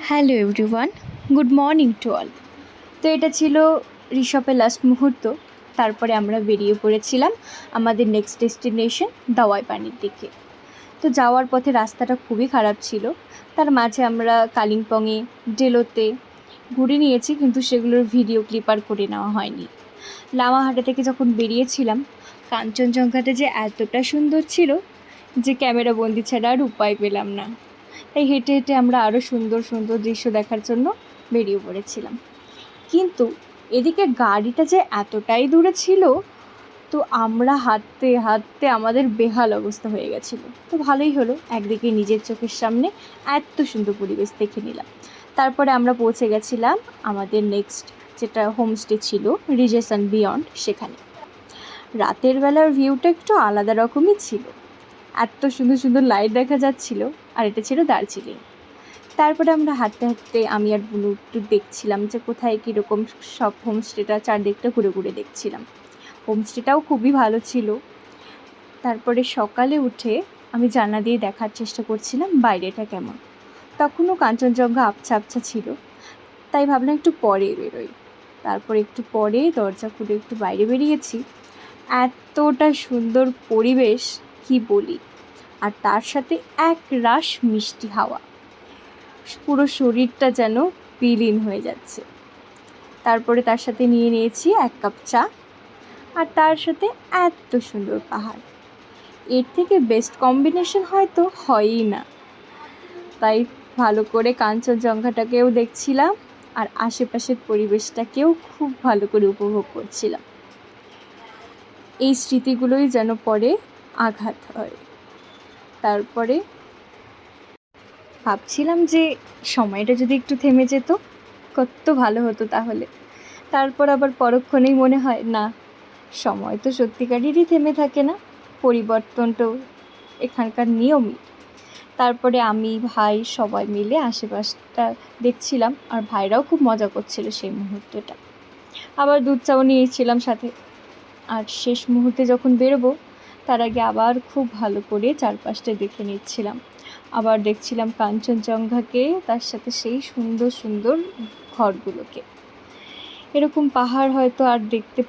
Hello everyone, good morning to all. তো এটা ছিল ঋষভের লাস্ট মুহূর্ত। তারপরে আমরা বেরিয়ে পড়েছিলাম আমাদের নেক্সট ডেস্টিনেশন দাওয়াই পানির দিকে। তো যাওয়ার পথে রাস্তাটা খুবই খারাপ ছিল। তার মাঝে আমরা কালিম্পংয়ে, ডেলোতে ঘুরে নিয়েছি, কিন্তু সেগুলোর ভিডিও ক্লিপ আর করে নেওয়া হয়নি। লামাহাটা থেকে যখন বেরিয়েছিলাম, কাঞ্চনজঙ্ঘাটা যে এতটা সুন্দর ছিল যে ক্যামেরা বন্দি ছাড়া আর উপায় পেলাম না। তাই হেঁটে হেঁটে আমরা আরও সুন্দর সুন্দর দৃশ্য দেখার জন্য বেরিয়ে পড়েছিলাম। কিন্তু এদিকে গাড়িটা যে এতটাই দূরে ছিল, তো আমরা হাঁটতে হাঁটতে আমাদের বেহাল অবস্থা হয়ে গেছিলো। তো ভালোই হলো, একদিকে নিজের চোখের সামনে এত সুন্দর পরিবেশ দেখে নিলাম। তারপরে আমরা পৌঁছে গেছিলাম আমাদের নেক্সট যেটা হোমস্টে ছিল, রিজেস অ্যান্ড বিয়ন্ড, সেখানে। রাতের বেলার ভিউটা একটু আলাদা রকমই ছিল, এত সুন্দর সুন্দর লাইট দেখা যাচ্ছিল। আর এটা ছিল দার্জিলিং। তারপরে আমরা হাঁটতে হাঁটতে আমি আর বুনু একটু দেখছিলাম যে কোথায় কীরকম সব হোমস্টেটা চারদিকটা ঘুরে ঘুরে দেখছিলাম। হোমস্টেটাও খুবই ভালো ছিল। তারপরে সকালে উঠে আমি জানলা দিয়ে দেখার চেষ্টা করছিলাম বাইরেটা কেমন। তখনও কাঞ্চনজঙ্ঘা আবছা আবছা ছিল, তাই ভাবলাম একটু পরে বেরোই। তারপরে একটু পরে দরজা খুলে একটু বাইরে বেরিয়েছি। এতটা সুন্দর পরিবেশ কি বলি, আর তার সাথে এক রাশ মিষ্টি হাওয়া, পুরো শরীরটা যেন বিলীন হয়ে যাচ্ছে। তারপরে তার সাথে নিয়ে নিয়েছি 1 কাপ চা, আর তার সাথে এত সুন্দর পাহাড়। এর থেকে বেস্ট কম্বিনেশন হয়তো হয়ই না। তাই ভালো করে কাঞ্চনজঙ্ঘাটাকেও দেখছিলাম আর আশেপাশের পরিবেশটাকেও খুব ভালো করে উপভোগ করছিলাম। এই স্মৃতিগুলোই যেন পরে আঘাত হয়। তারপরে ভাবছিলাম যে সময়টা যদি একটু থেমে যেত কত ভালো হতো তাহলে। তারপর আবার পরক্ষণেই মনে হয় না, সময় তো সত্যিকারেরই থেমে থাকে না, পরিবর্তন তো এখানকার নিয়মই। তারপরে আমি, ভাই সবাই মিলে আশেপাশটা দেখছিলাম, আর ভাইরাও খুব মজা করছিল সেই মুহূর্তটা। আবার দুধ চাও নিয়েছিলাম সাথে। আর শেষ মুহূর্তে যখন বেরোবো, তার আগে আবার খুব ভালো করে চারপাশটা দেখে নিচ্ছিলাম। আবার দেখছিলাম কাঞ্চনজঙ্ঘাকে, তার সাথে সেই সুন্দর সুন্দর ঘরগুলোকে। এরকম পাহাড় হয়তো আর দেখতে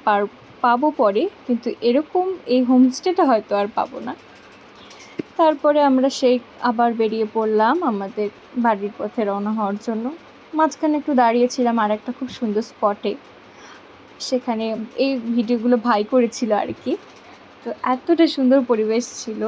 পাবো পরে, কিন্তু এরকম এই হোমস্টেটা হয়তো আর পাবো না। তারপরে আমরা সেই আবার বেরিয়ে পড়লাম আমাদের বাড়ির পথে রওনা হওয়ার জন্য। মাঝখানে একটু দাঁড়িয়েছিলাম আর একটা খুব সুন্দর স্পটে, সেখানে এই ভিডিওগুলো ভাই করেছিল আর কি। তো এতটা সুন্দর পরিবেশ ছিল,